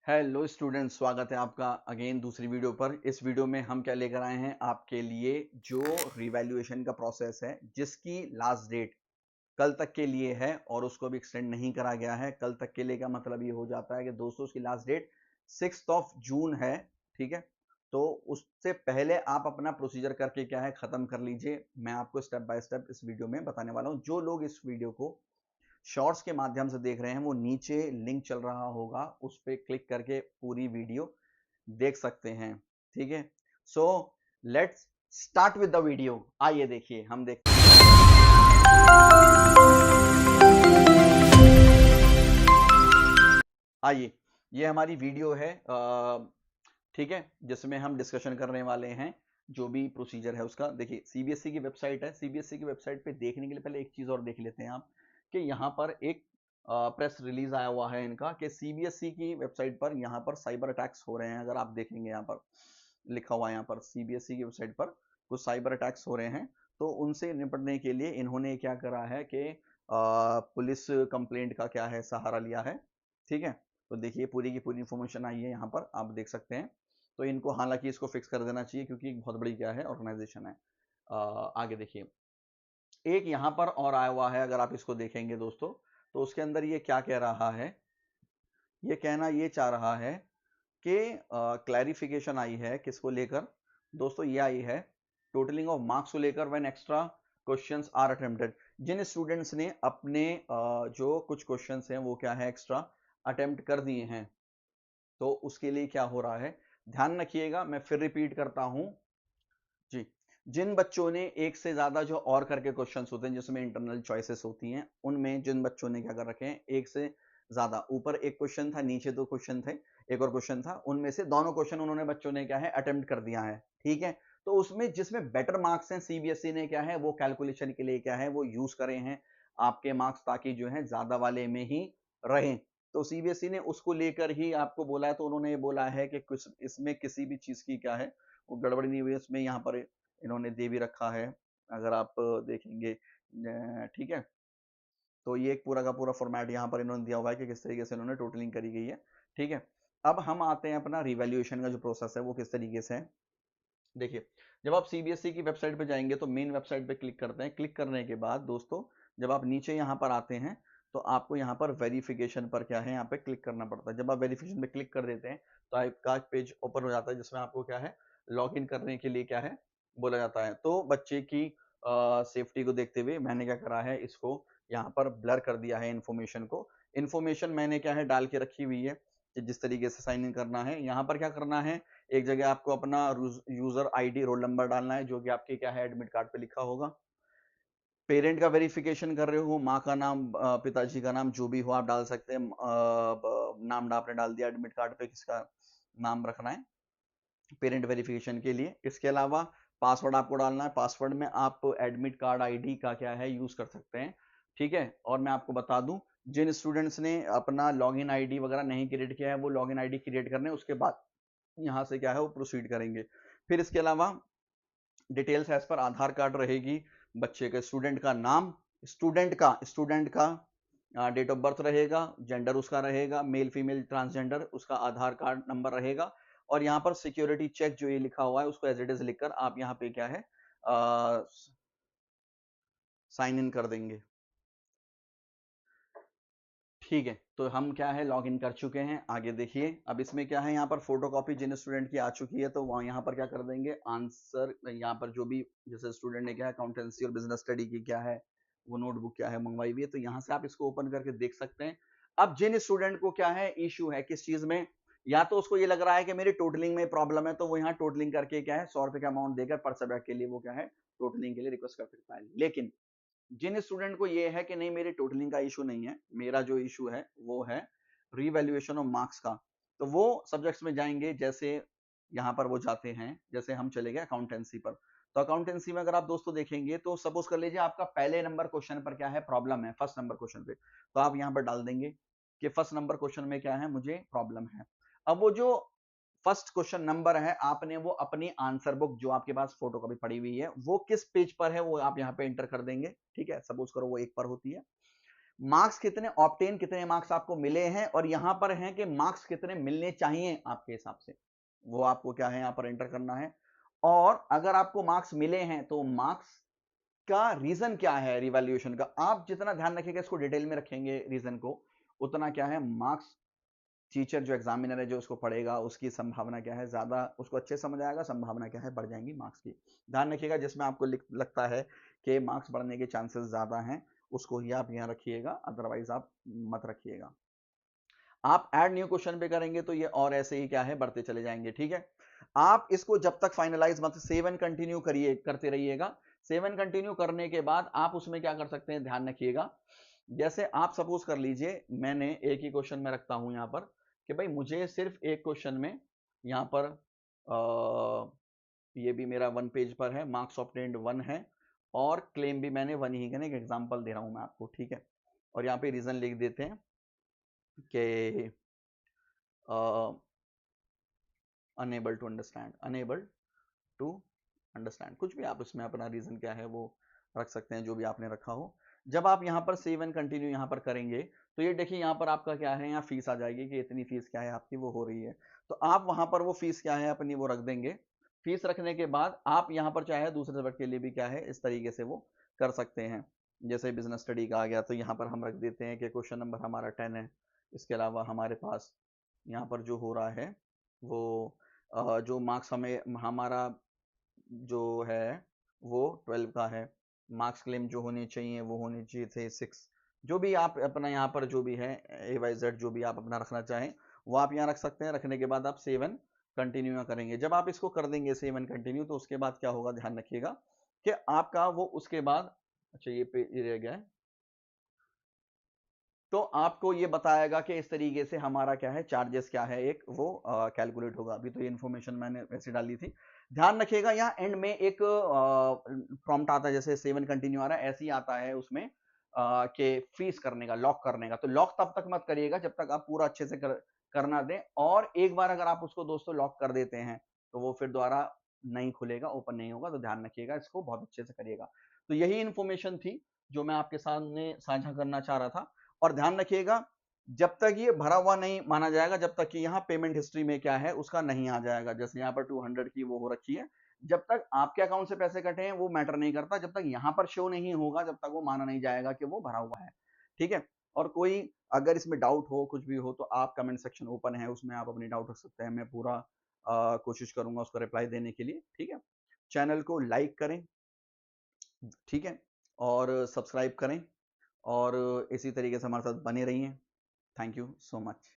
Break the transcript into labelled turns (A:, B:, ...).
A: Hello students, स्वागत है आपका अगेन दूसरी वीडियो पर। इस वीडियो में हम क्या लेकर आए हैं आपके लिए, जो रिवैल्यूएशन का प्रोसेस है जिसकी लास्ट डेट कल तक के लिए है और उसको भी एक्सटेंड नहीं करा गया है। कल तक के लिए का मतलब ये हो जाता है कि दोस्तों उसकी लास्ट डेट 6 जून है। ठीक है, तो उससे पहले आप अपना प्रोसीजर करके क्या है खत्म कर लीजिए। मैं आपको स्टेप बाय स्टेप इस वीडियो में बताने वाला हूं। जो लोग इस वीडियो को शॉर्ट्स के माध्यम से देख रहे हैं वो नीचे लिंक चल रहा होगा, उस पर क्लिक करके पूरी वीडियो देख सकते हैं। ठीक है, so let's start with the video. आइए देखिए, हम देखते हैं। आइए, ये हमारी वीडियो है, ठीक है, जिसमें हम डिस्कशन करने वाले हैं जो भी प्रोसीजर है उसका। देखिए, सीबीएसई की वेबसाइट है। सीबीएसई की वेबसाइट पे देखने के लिए पहले एक चीज और देख लेते हैं आप, कि यहाँ पर एक प्रेस रिलीज आया हुआ है इनका, कि सीबीएसई की वेबसाइट पर यहाँ पर साइबर अटैक्स हो रहे हैं। अगर आप देखेंगे यहाँ पर लिखा हुआ है, यहाँ पर सीबीएसई की वेबसाइट पर कुछ साइबर अटैक्स हो रहे हैं, तो उनसे निपटने के लिए इन्होंने क्या करा है कि पुलिस कंप्लेंट का क्या है सहारा लिया है। ठीक है, तो देखिए पूरी की पूरी इंफॉर्मेशन आई है, यहाँ पर आप देख सकते हैं। तो इनको हालांकि इसको फिक्स कर देना चाहिए क्योंकि एक बहुत बड़ी क्या है ऑर्गेनाइजेशन है। आगे देखिए, एक यहाँ पर और आया हुआ है, अगर आप इसको देखेंगे दोस्तों, तो उसके अंदर ये क्या कह रहा है, ये कहना ये चाह रहा है कि क्लैरिफिकेशन आई है किसको लेकर दोस्तों, ये आई है टोटलिंग ऑफ मार्क्स को लेकर when extra questions are attempted. जिन स्टूडेंट्स ने अपने जो कुछ क्वेश्चंस हैं वो क्या है एक्स्ट्रा अटेम्प्ट कर दिए हैं, तो उसके लिए क्या हो रहा है, ध्यान रखिएगा, मैं फिर रिपीट करता हूं जी। जिन बच्चों ने एक से ज्यादा जो और करके क्वेश्चंस होते हैं जिसमें इंटरनल चॉइसेस होती हैं, उनमें जिन बच्चों ने क्या कर रखे हैं, एक से ज्यादा, ऊपर एक क्वेश्चन था, नीचे दो क्वेश्चन थे, एक और क्वेश्चन था, उनमें से दोनों क्वेश्चन उन्होंने बच्चों ने क्या है अटेम्प्ट कर दिया है। ठीक है, तो उसमें जिसमें बेटर मार्क्स हैं, सीबीएसई ने क्या है वो कैलकुलेशन के लिए क्या है वो यूज करे हैं आपके मार्क्स, ताकि जो है ज्यादा वाले में ही रहें। तो सीबीएसई ने उसको लेकर ही आपको बोला है, तो उन्होंने ये बोला है कि कुछ इसमें किसी भी चीज की क्या है वो गड़बड़ी नहीं हुई है। इसमें यहाँ पर इन्होंने दे भी रखा है, अगर आप देखेंगे। ठीक है, तो ये एक पूरा का पूरा फॉर्मेट यहाँ पर इन्होंने दिया हुआ है कि किस तरीके से इन्होंने टोटलिंग करी गई है। ठीक है, अब हम आते हैं अपना रिवैल्यूएशन का जो प्रोसेस है वो किस तरीके से है। देखिए, जब आप सीबीएसई की वेबसाइट पे जाएंगे तो मेन वेबसाइट पे क्लिक करते हैं। क्लिक करने के बाद दोस्तों जब आप नीचे यहाँ पर आते हैं तो आपको यहाँ पर वेरिफिकेशन पर क्या है यहाँ पे क्लिक करना पड़ता है। जब आप वेरिफिकेशन पे क्लिक कर देते हैं तो आपका पेज ओपन हो जाता है, जिसमें आपको क्या है लॉग इन करने के लिए क्या है बोला जाता है। तो बच्चे की सेफ्टी को देखते हुए मैंने क्या करा है, इसको यहाँ पर ब्लर कर दिया है इन्फॉर्मेशन को। इन्फॉर्मेशन मैंने क्या है डाल के रखी हुई है कि जिस तरीके से साइन इन करना है। यहाँ पर क्या करना है, एक जगह आपको अपना यूजर आईडी रोल नंबर डालना है, जो कि आपके क्या है एडमिट कार्ड पे लिखा होगा। पेरेंट का वेरिफिकेशन कर रहे हो, माँ का नाम, पिताजी का नाम, जो भी हो आप डाल सकते हैं। नाम आपने डाल दिया एडमिट कार्ड पे, किसका नाम रखना है पेरेंट वेरिफिकेशन के लिए। इसके अलावा पासवर्ड आपको डालना है। पासवर्ड में आप एडमिट कार्ड आईडी का क्या है यूज कर सकते हैं। ठीक है, और मैं आपको बता दूं, जिन स्टूडेंट्स ने अपना लॉगिन आईडी वगैरह नहीं क्रिएट किया है वो लॉगिन आईडी क्रिएट करने, उसके बाद यहाँ से क्या है वो प्रोसीड करेंगे। फिर इसके अलावा डिटेल्स एज पर आधार कार्ड रहेगी, बच्चे के स्टूडेंट का नाम, स्टूडेंट का डेट ऑफ बर्थ रहेगा, जेंडर उसका रहेगा, मेल फीमेल ट्रांसजेंडर, उसका आधार कार्ड नंबर रहेगा। और यहाँ पर सिक्योरिटी चेक जो ये लिखा हुआ है उसको एज इट इज लिखकर आप यहाँ पे क्या है साइन इन कर देंगे। ठीक है, तो हम क्या है लॉग इन कर चुके हैं। आगे देखिए, अब इसमें क्या है, यहाँ पर फोटोकॉपी जिन स्टूडेंट की आ चुकी है तो वहाँ यहाँ पर क्या कर देंगे आंसर, यहाँ पर जो भी जैसे स्टूडेंट ने क्या है अकाउंटेंसी और बिजनेस स्टडी की क्या है वो नोटबुक क्या है मंगवाई हुई है, तो यहाँ से आप इसको ओपन करके देख सकते हैं। अब जिन स्टूडेंट को क्या है इशू है किस चीज में, या तो उसको ये लग रहा है कि मेरी टोटलिंग में प्रॉब्लम है, तो वो यहाँ टोटलिंग करके क्या है 100 रुपए का अमाउंट देकर पर सब्जेक्ट के लिए वो क्या है टोटलिंग के लिए रिक्वेस्ट कर सकता है। लेकिन जिन स्टूडेंट को ये है कि नहीं मेरी टोटलिंग का इशू नहीं है, मेरा जो इशू है वो है रीवैल्यूएशन ऑफ मार्क्स का, तो वो सब्जेक्ट्स में जाएंगे। जैसे यहाँ पर वो जाते हैं, जैसे हम चले गए अकाउंटेंसी पर, तो अकाउंटेंसी में अगर आप दोस्तों देखेंगे तो सपोज कर लीजिए आपका पहले नंबर क्वेश्चन पर क्या है प्रॉब्लम है, फर्स्ट नंबर क्वेश्चन पे, तो आप यहाँ पर डाल देंगे कि फर्स्ट नंबर क्वेश्चन में क्या है मुझे प्रॉब्लम है। अब वो जो फर्स्ट क्वेश्चन नंबर है आपने वो अपनी आंसर बुक जो आपके पास फोटोकॉपी पड़ी हुई है वो किस पेज पर है वो आप यहाँ पे एंटर कर देंगे। ठीक है, सपोज करो वो 1 पर होती है, मार्क्स कितने ऑब्टेन, कितने मार्क्स आपको मिले हैं, और यहां पर हैं कि मार्क्स कितने मिलने चाहिए आपके हिसाब से, वो आपको क्या है यहां पर एंटर करना है। और अगर आपको मार्क्स मिले हैं तो मार्क्स का रीजन क्या है रिवैल्यूएशन का, आप जितना ध्यान रखिएगा इसको डिटेल में रखेंगे रीजन को, उतना क्या है मार्क्स टीचर जो एग्जामिनर है जो उसको पढ़ेगा उसकी संभावना क्या है, ज्यादा उसको अच्छे समझ आएगा, संभावना क्या है बढ़ जाएंगी मार्क्स की। ध्यान रखिएगा जिसमें आपको लगता है कि मार्क्स बढ़ने के चांसेस ज्यादा हैं उसको ही आप यहाँ रखिएगा, अदरवाइज आप मत रखिएगा। आप ऐड न्यू क्वेश्चन पे करेंगे तो ये और ऐसे ही क्या है बढ़ते चले जाएंगे। ठीक है, आप इसको जब तक फाइनलाइज मत, सेव एंड कंटिन्यू करिए, करते रहिएगा। सेव एंड कंटिन्यू करने के बाद आप उसमें क्या कर सकते हैं, ध्यान रखिएगा। जैसे आप सपोज कर लीजिए मैंने एक ही क्वेश्चन में रखता हूं यहां पर कि भाई मुझे सिर्फ एक क्वेश्चन में यहां पर ये भी मेरा 1 पेज पर है, मार्क्स ऑब्टेन्ड 1 है और क्लेम भी मैंने 1 ही करने, एक एग्जांपल दे रहा हूं मैं आपको। ठीक है, और यहाँ पे रीजन लिख देते हैं कि unable to understand, unable to understand, कुछ भी आप इसमें अपना रीजन क्या है वो रख सकते हैं जो भी आपने रखा हो। जब आप यहाँ पर सेव एंड कंटिन्यू यहाँ पर करेंगे तो ये देखिए यहाँ पर आपका क्या है, यहाँ फीस आ जाएगी कि इतनी फीस क्या है आपकी वो हो रही है, तो आप वहां पर वो फीस क्या है अपनी वो रख देंगे। फीस रखने के बाद आप यहाँ पर चाहे दूसरे सब्जेक्ट के लिए भी क्या है इस तरीके से वो कर सकते हैं। जैसे बिजनेस स्टडी का आ गया तो यहाँ पर हम रख देते हैं कि क्वेश्चन नंबर हमारा 10 है। इसके अलावा हमारे पास यहाँ पर जो हो रहा है वो जो मार्क्स हमें हमारा जो है वो 12 का है, मार्क्स क्लेम जो होने चाहिए वो होने चाहिए थे 6। जो भी आप अपना यहाँ पर जो भी है AYZ जो भी आप अपना रखना चाहें वो आप यहाँ रख सकते हैं। रखने के बाद आप सेव एंड कंटिन्यू करेंगे। जब आप इसको कर देंगे सेव एंड कंटिन्यू तो उसके बाद क्या होगा ध्यान रखिएगा कि आपका वो उसके बाद, अच्छा ये पे ये रह गया है, तो आपको ये बताएगा कि इस तरीके से हमारा क्या है चार्जेस क्या है एक वो कैलकुलेट होगा। अभी तो ये इन्फॉर्मेशन मैंने वैसे डाली थी। ध्यान रखिएगा यहाँ एंड में एक प्रॉम्प्ट आता है, जैसे सेवन कंटिन्यू आ रहा है ऐसे ही आता है उसमें कि फ्रीज करने का, लॉक करने का। तो लॉक तब तक मत करिएगा जब तक आप पूरा अच्छे से करना दें, और एक बार अगर आप उसको दोस्तों लॉक कर देते हैं तो वो फिर दोबारा नहीं खुलेगा, ओपन नहीं होगा। तो ध्यान रखिएगा इसको बहुत अच्छे से करिएगा। तो यही इन्फॉर्मेशन थी जो मैं आपके सामने साझा करना चाह रहा था। और ध्यान रखिएगा जब तक ये भरा हुआ नहीं माना जाएगा, जब तक कि यहाँ पेमेंट हिस्ट्री में क्या है उसका नहीं आ जाएगा। जैसे यहाँ पर 200 की वो हो रखी है, जब तक आपके अकाउंट से पैसे कटे हैं वो मैटर नहीं करता, जब तक यहाँ पर शो नहीं होगा जब तक वो माना नहीं जाएगा कि वो भरा हुआ है। ठीक है, और कोई अगर इसमें डाउट हो कुछ भी हो तो आप कमेंट सेक्शन ओपन है, उसमें आप अपनी डाउट रख सकते हैं। मैं पूरा कोशिश करूंगा उसका रिप्लाई देने के लिए। ठीक है, चैनल को लाइक करें, ठीक है, और सब्सक्राइब करें, और इसी तरीके से हमारे साथ बने रहिए। Thank you so much.